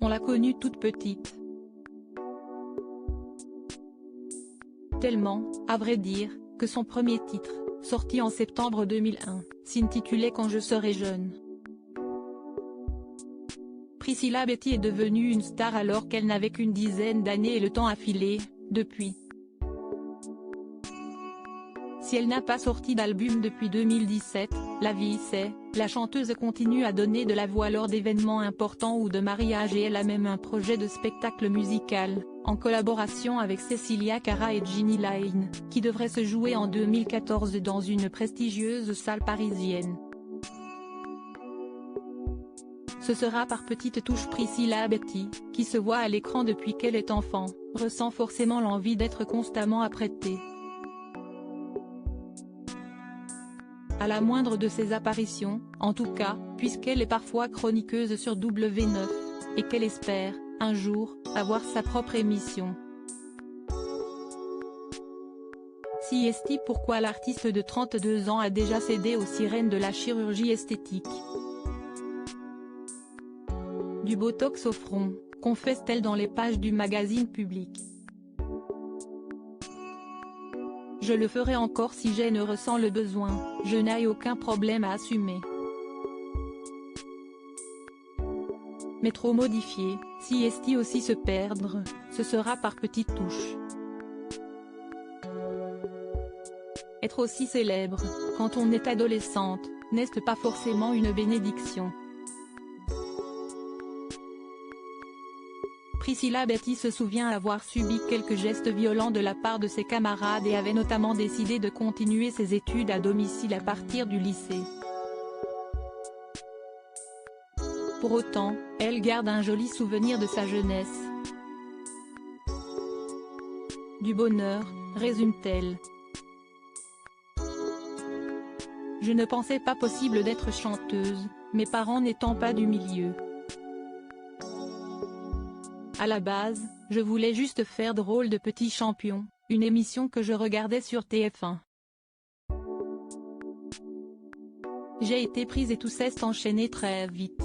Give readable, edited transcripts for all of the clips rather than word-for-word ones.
l'a connue toute petite. Tellement, à vrai dire, que son premier titre, sorti en septembre 2001, s'intitulait Quand je serai jeune. Priscilla Betty est devenue une star alors qu'elle n'avait qu'une dizaine d'années et le temps a filé, depuis. Si elle n'a pas sorti d'album depuis 2017, la vie sait, la chanteuse continue à donner de la voix lors d'événements importants ou de mariages et elle a même un projet de spectacle musical, en collaboration avec Cecilia Cara et Ginny Lane, qui devrait se jouer en 2014 dans une prestigieuse salle parisienne. Ce sera par petites touches. Priscilla Betty, qui se voit à l'écran depuis qu'elle est enfant, ressent forcément l'envie d'être constamment apprêtée. À la moindre de ses apparitions, en tout cas, puisqu'elle est parfois chroniqueuse sur W9, et qu'elle espère, un jour, avoir sa propre émission. Si est pourquoi l'artiste de 32 ans a déjà cédé aux sirènes de la chirurgie esthétique. Du botox au front, confesse-t-elle dans les pages du magazine Public. Je le ferai encore si je ne ressens le besoin, je n'ai aucun problème à assumer. Mais trop modifié, si est aussi se perdre, ce sera par petites touches. Être aussi célèbre, quand on est adolescente, n'est-ce pas forcément une bénédiction? Priscilla Betty se souvient avoir subi quelques gestes violents de la part de ses camarades et avait notamment décidé de continuer ses études à domicile à partir du lycée. Pour autant, elle garde un joli souvenir de sa jeunesse. Du bonheur, résume-t-elle. Je ne pensais pas possible d'être chanteuse, mes parents n'étant pas du milieu. À la base, je voulais juste faire de rôle de petit champion, une émission que je regardais sur TF1. J'ai été prise et tout s'est enchaîné très vite.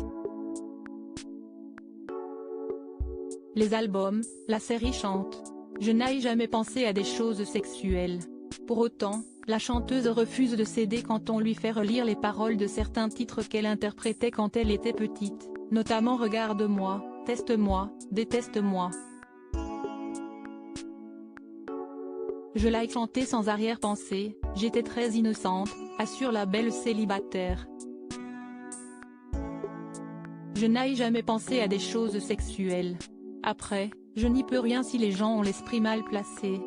Les albums, la série chante. Je n'ai jamais pensé à des choses sexuelles. Pour autant, la chanteuse refuse de céder quand on lui fait relire les paroles de certains titres qu'elle interprétait quand elle était petite, notamment Regarde-moi, Teste-moi, Déteste-moi. Je l'ai chanté sans arrière-pensée, j'étais très innocente, assure la belle célibataire. Je n'ai jamais pensé à des choses sexuelles. Après, je n'y peux rien si les gens ont l'esprit mal placé.